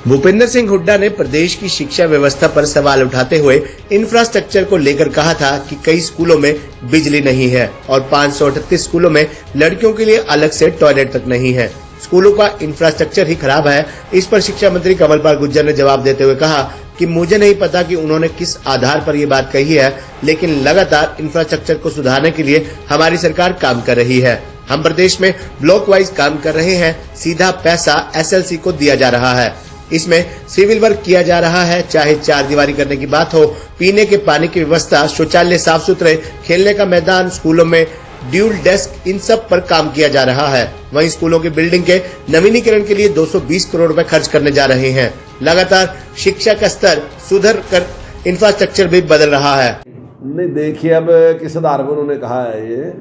भूपेंद्र सिंह हुड्डा ने प्रदेश की शिक्षा व्यवस्था पर सवाल उठाते हुए इंफ्रास्ट्रक्चर को लेकर कहा था कि कई स्कूलों में बिजली नहीं है और 538 स्कूलों में लड़कियों के लिए अलग से टॉयलेट तक नहीं है। स्कूलों का इंफ्रास्ट्रक्चर ही खराब है। इस पर शिक्षा मंत्री कमल पाल गुर्जर ने जवाब देते हुए कहा कि मुझे नहीं पता कि उन्होंने किस आधार पर ये बात कही है, लेकिन लगातार इंफ्रास्ट्रक्चर को सुधारने के लिए हमारी सरकार काम कर रही है। हम प्रदेश में ब्लॉक वाइज काम कर रहे हैं। सीधा पैसा SLC को दिया जा रहा है। इसमें सिविल वर्क किया जा रहा है। चाहे चार दीवारी करने की बात हो, पीने के पानी की व्यवस्था, शौचालय साफ सुथरे, खेलने का मैदान, स्कूलों में ड्यूल डेस्क, इन सब पर काम किया जा रहा है। वहीं स्कूलों की बिल्डिंग के नवीनीकरण के लिए 220 करोड़ रुपए खर्च करने जा रहे हैं। लगातार शिक्षा का स्तर सुधर कर इंफ्रास्ट्रक्चर भी बदल रहा है। नहीं देखिए, अब किस आधार पर उन्होंने कहा है ये,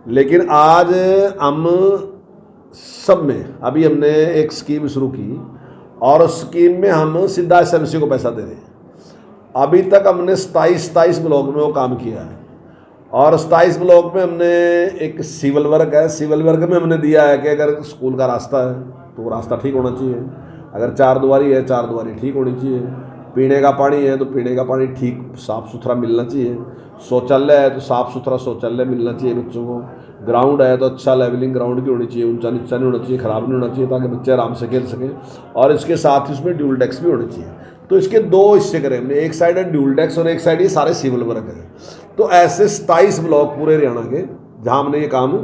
लेकिन आज हम सब में अभी हमने एक स्कीम शुरू की और उस स्कीम में हम सीधा SMC को पैसा दे रहे हैं। अभी तक हमने 27 ब्लॉक में वो काम किया है और 27 ब्लॉक में हमने एक सिविल वर्क है। सिविल वर्क में हमने दिया है कि अगर स्कूल का रास्ता है तो वो रास्ता ठीक होना चाहिए, अगर चार दुआरी है चार दुआरी ठीक होनी चाहिए, पीने का पानी है तो पीने का पानी ठीक साफ़ सुथरा मिलना चाहिए, शौचालय है तो साफ़ सुथरा शौचालय मिलना चाहिए बच्चों को, ग्राउंड है तो अच्छा लेवलिंग ग्राउंड की होनी चाहिए, ऊंचा नीचा नहीं होना चाहिए, ख़राब नहीं होना चाहिए ताकि बच्चे आराम से खेल सकें, और इसके साथ ही उसमें ड्यूल डेस्क भी होने चाहिए। तो इसके दो हिस्से करें हमने, एक साइड है ड्यूल डेस्क और एक साइड ये सारे सिविल वर्क है। तो ऐसे 27 ब्लॉक पूरे हरियाणा के जहाँ हमने ये काम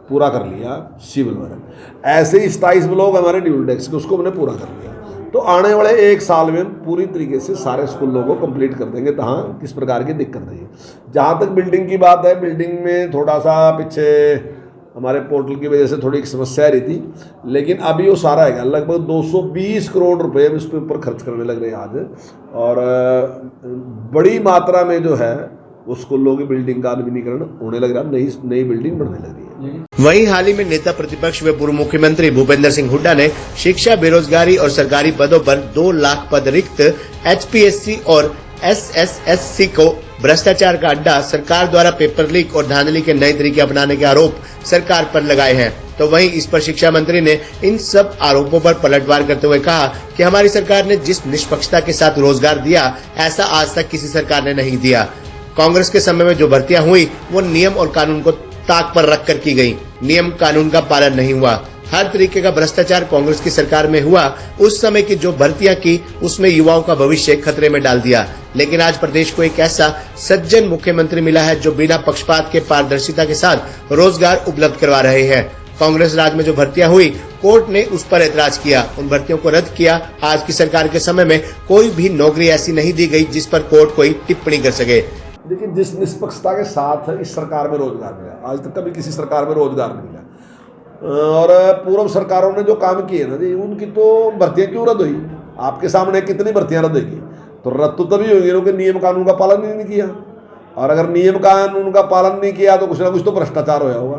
पूरा कर लिया सिविल वर्क, ऐसे ही 27 ब्लॉक हमारे ड्यूल डेस्क उसको हमने पूरा कर लिया। तो आने वाले एक साल में पूरी तरीके से सारे स्कूलों को कंप्लीट कर देंगे। जहाँ किस प्रकार की दिक्कत नहीं है। जहाँ तक बिल्डिंग की बात है, बिल्डिंग में थोड़ा सा पीछे हमारे पोर्टल की वजह से थोड़ी समस्या रही थी, लेकिन अभी वो सारा है। लगभग 220 करोड़ रुपए हम इसके ऊपर खर्च करने लग रहे हैं आज, और बड़ी मात्रा में जो है वो स्कूलों की बिल्डिंग का नवीनीकरण होने लग रहा है, नई बिल्डिंग बनने लग रही है। वहीं हाल ही में नेता प्रतिपक्ष व पूर्व मुख्यमंत्री भूपेंद्र सिंह हुड्डा ने शिक्षा, बेरोजगारी और सरकारी पदों पर 2 लाख पद रिक्त, HPSC और SSSC को भ्रष्टाचार का अड्डा, सरकार द्वारा पेपर लीक और धांधली के नए तरीके अपनाने के आरोप सरकार पर लगाए हैं। तो वहीं इस पर शिक्षा मंत्री ने इन सब आरोपों पर पलटवार करते हुए कहा कि हमारी सरकार ने जिस निष्पक्षता के साथ रोजगार दिया, ऐसा आज तक किसी सरकार ने नहीं दिया। कांग्रेस के समय में जो भर्तियां हुई वो नियम और कानून को ताक पर रखकर की गई। नियम कानून का पालन नहीं हुआ। हर तरीके का भ्रष्टाचार कांग्रेस की सरकार में हुआ। उस समय की जो भर्तियां की उसमें युवाओं का भविष्य खतरे में डाल दिया। लेकिन आज प्रदेश को एक ऐसा सज्जन मुख्यमंत्री मिला है जो बिना पक्षपात के पारदर्शिता के साथ रोजगार उपलब्ध करवा रहे हैं। कांग्रेस राज में जो भर्तियां हुई, कोर्ट ने उस पर ऐतराज किया, उन भर्तियों को रद्द किया। आज की सरकार के समय में कोई भी नौकरी ऐसी नहीं दी गई जिस पर कोर्ट कोई टिप्पणी कर सके। देखिए, जिस निष्पक्षता के साथ इस सरकार में रोजगार मिला, आज तक कभी किसी सरकार में रोजगार नहीं मिला। और पूर्व सरकारों ने जो काम किए ना जी, उनकी तो भर्तियां क्यों रद्द हुई? आपके सामने कितनी भर्तियां रद्द होगी? तो रद्द तो तभी होगी क्योंकि नियम कानून का पालन नहीं किया, और अगर नियम कानून का पालन नहीं किया तो कुछ ना कुछ तो भ्रष्टाचार होया होगा,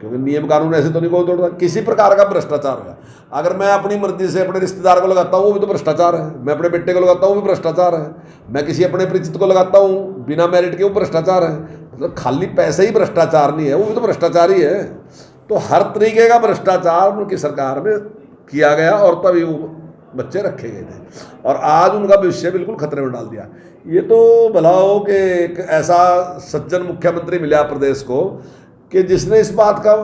क्योंकि नियम कानून ऐसे तो नहीं कोई तोड़ता। किसी प्रकार का भ्रष्टाचार होगा। अगर मैं अपनी मर्जी से अपने रिश्तेदार को लगाता हूँ वो भी तो भ्रष्टाचार है, मैं अपने बेटे को लगाता हूँ वो भी भ्रष्टाचार है, मैं किसी अपने परिचित को लगाता हूँ बिना मेरिट के वो भ्रष्टाचार है। मतलब खाली पैसे ही भ्रष्टाचार नहीं है, वो भी तो भ्रष्टाचार ही है। तो हर तरीके का भ्रष्टाचार उनकी सरकार में किया गया और तभी वो बच्चे रखे गए थे, और आज उनका भविष्य बिल्कुल खतरे में डाल दिया। ये तो भला हो कि एक ऐसा सज्जन मुख्यमंत्री मिला प्रदेश को कि जिसने इस बात का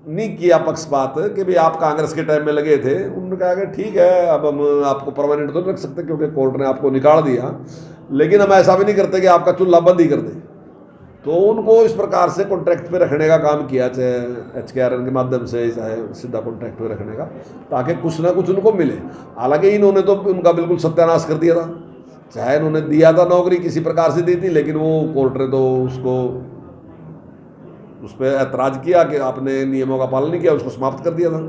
नहीं किया पक्षपात कि भाई आप कांग्रेस के टाइम में लगे थे। उन्होंने कहा कि ठीक है, अब हम आपको परमानेंट तो नहीं रख सकते क्योंकि कोर्ट ने आपको निकाल दिया, लेकिन हम ऐसा भी नहीं करते कि आपका चूल्हा बंद ही कर दें। तो उनको इस प्रकार से कॉन्ट्रैक्ट पे रखने का काम किया, चाहे HKRN के माध्यम से, चाहे सीधा कॉन्ट्रैक्ट पे रखने का, ताकि कुछ ना कुछ उनको मिले। हालांकि इन्होंने तो उनका बिल्कुल सत्यानाश कर दिया था। चाहे इन्होंने दिया था नौकरी किसी प्रकार से दी थी, लेकिन वो कोर्ट ने तो उस पर ऐतराज किया कि आपने नियमों का पालन नहीं किया, उसको समाप्त कर दिया था।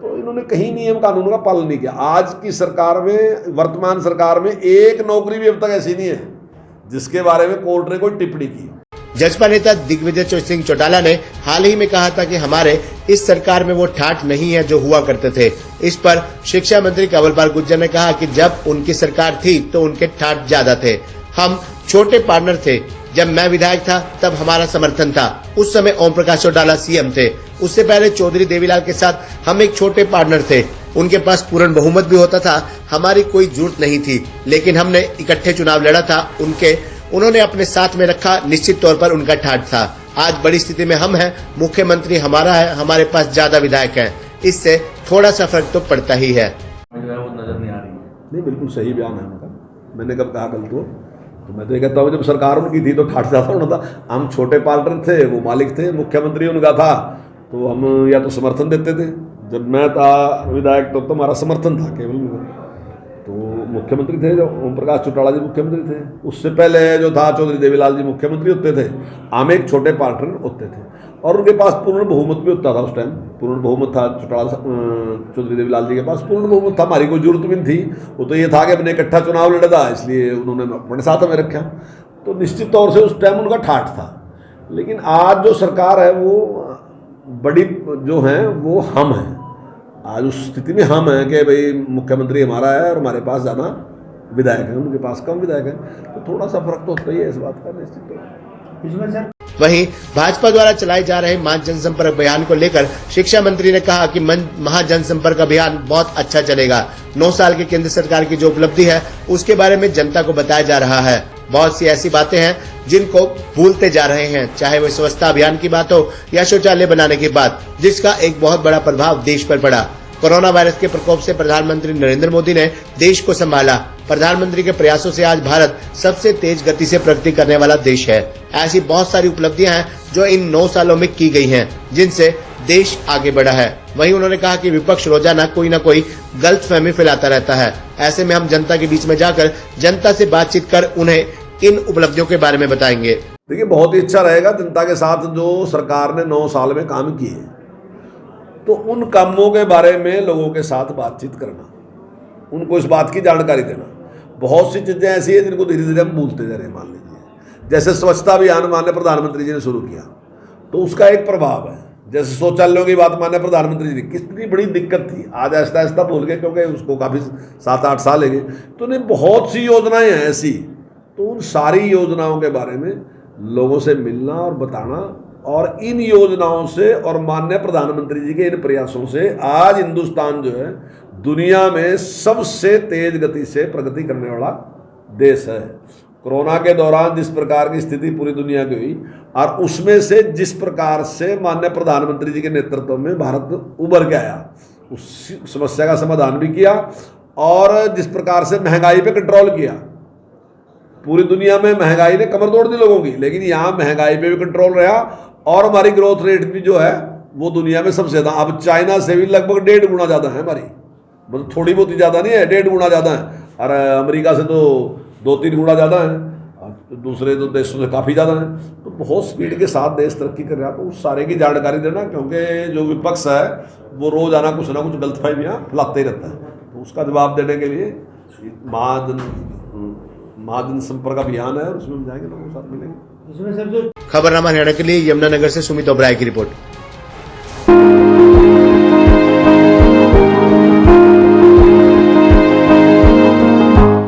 तो इन्होंने कहीं नियम कानून का पालन नहीं किया। आज की सरकार में, वर्तमान सरकार में, एक नौकरी भी अब तक ऐसी नहीं है जिसके बारे में कोर्ट ने कोई टिप्पणी की। जसपा नेता दिग्विजय सिंह चौटाला ने हाल ही में कहा था कि हमारे इस सरकार में वो ठाठ नहीं है जो हुआ करते थे। इस पर शिक्षा मंत्री कमल पाल गुर्जर ने कहा कि जब उनकी सरकार थी तो उनके ठाठ ज्यादा थे। हम छोटे पार्टनर थे। जब मैं विधायक था तब हमारा समर्थन था। उस समय ओम प्रकाश चौटाला CM थे। उससे पहले चौधरी देवीलाल के साथ हम एक छोटे पार्टनर थे। उनके पास पूर्ण बहुमत भी होता था, हमारी कोई जरूरत नहीं थी, लेकिन हमने इकट्ठे चुनाव लड़ा था। उन्होंने अपने साथ में रखा, निश्चित तौर पर उनका ठाठ था। आज बड़ी स्थिति में हम हैं, मुख्यमंत्री हमारा है, हमारे पास ज्यादा विधायक हैं, इससे थोड़ा सा फर्क तो पड़ता ही है। वो नजर नहीं आ रही है। नहीं, बिल्कुल सही बयान है उनका। मैंने कब कहा गलत हो? तो मैं तो ये कहता हूँ जब सरकार उनकी थी तो ठाठ ज्यादा होना था। हम छोटे पार्टनर थे, वो मालिक थे, मुख्यमंत्री उनका था, तो हम या तो समर्थन देते थे। जब मैं था विधायक तो हमारा समर्थन था केवल उनका। तो मुख्यमंत्री थे जो ओम प्रकाश चौटाला जी मुख्यमंत्री थे, उससे पहले जो था चौधरी देवीलाल जी मुख्यमंत्री होते थे, हम एक छोटे पार्टनर होते थे और उनके पास पूर्ण बहुमत भी होता था। उस टाइम पूर्ण बहुमत था, चौधरी देवीलाल जी के पास पूर्ण बहुमत था। हमारी कोई जरूरत भी नहीं थी, वो तो ये था कि अपने इकट्ठा चुनाव लड़ा था, इसलिए उन्होंने अपने साथ हमें रखा। तो निश्चित तौर से उस टाइम उनका ठाठ था। लेकिन आज जो सरकार है वो बड़ी जो है वो हम हैं। आज उस स्थिति में हम हैं कि भाई मुख्यमंत्री हमारा है और हमारे पास ज़्यादा विधायक हैं, उनके पास कम विधायक हैं, तो थोड़ा सा फर्क तो होता ही है इस बात का निश्चित तौर पर। वहीं भाजपा द्वारा चलाए जा रहे महा जनसंपर्क अभियान को लेकर शिक्षा मंत्री ने कहा कि महा जनसंपर्क अभियान बहुत अच्छा चलेगा। 9 साल की केंद्र सरकार की जो उपलब्धि है उसके बारे में जनता को बताया जा रहा है। बहुत सी ऐसी बातें हैं जिनको भूलते जा रहे हैं, चाहे वो स्वच्छता अभियान की बात हो या शौचालय बनाने की बात, जिसका एक बहुत बड़ा प्रभाव देश पर पड़ा। कोरोना वायरस के प्रकोप से प्रधानमंत्री नरेंद्र मोदी ने देश को संभाला। प्रधानमंत्री के प्रयासों से आज भारत सबसे तेज गति से प्रगति करने वाला देश है। ऐसी बहुत सारी उपलब्धियां हैं जो इन 9 सालों में की गई हैं, जिनसे देश आगे बढ़ा है। वहीं उन्होंने कहा कि विपक्ष रोजाना कोई न कोई गलतफहमी फैलाता रहता है। ऐसे में हम जनता के बीच में जाकर जनता से बातचीत कर उन्हें इन उपलब्धियों के बारे में बताएंगे। देखिए, बहुत ही अच्छा रहेगा जनता के साथ जो सरकार ने 9 साल में काम किए, तो उन कामों के बारे में लोगों के साथ बातचीत करना, उनको इस बात की जानकारी देना। बहुत सी चीज़ें ऐसी हैं जिनको धीरे धीरे हम भूलते जा रहे हैं। मान लीजिए जैसे स्वच्छता अभियान माननीय प्रधानमंत्री जी ने शुरू किया, तो उसका एक प्रभाव है। जैसे शौचालयों की बात माननीय प्रधानमंत्री जी, कितनी बड़ी दिक्कत थी, आज आहिस्ता आहिस्ता भूल गए क्योंकि उसको काफ़ी 7-8 साल लगे। तो नहीं, बहुत सी योजनाएं हैं ऐसी, तो उन सारी योजनाओं के बारे में लोगों से मिलना और बताना, और इन योजनाओं से और माननीय प्रधानमंत्री जी के इन प्रयासों से आज हिंदुस्तान जो है दुनिया में सबसे तेज गति से प्रगति करने वाला देश है। कोरोना के दौरान जिस प्रकार की स्थिति पूरी दुनिया की हुई, और उसमें से जिस प्रकार से माननीय प्रधानमंत्री जी के नेतृत्व में भारत उभर के आया, उस समस्या का समाधान भी किया, और जिस प्रकार से महंगाई पे कंट्रोल किया। पूरी दुनिया में महंगाई ने कमर तोड़ दी लोगों की, लेकिन यहाँ महंगाई पे भी कंट्रोल रहा, और हमारी ग्रोथ रेट भी जो है वो दुनिया में सबसे ज़्यादा, अब चाइना से भी लगभग 1.5 गुना ज़्यादा है हमारी, मतलब थोड़ी बहुत ही ज़्यादा नहीं है, 1.5 गुना ज़्यादा है। और अमेरिका से तो 2-3 गुना ज़्यादा है, और दूसरे तो देशों से काफ़ी ज़्यादा है। तो बहुत स्पीड के साथ देश तरक्की कर रहा है। तो उस सारे की जानकारी देना, क्योंकि जो विपक्ष है वो रोज़ाना कुछ ना कुछ गलतफहमियाँ फैलाते ही रहता है। तो उसका जवाब देने के लिए महाजन संपर्क अभियान है, और उसमें हम जाएंगे, लोगों के साथ मिलेंगे। खबरनामा हरियाणा के लिए यमुनानगर से सुमित ओबराय की रिपोर्ट।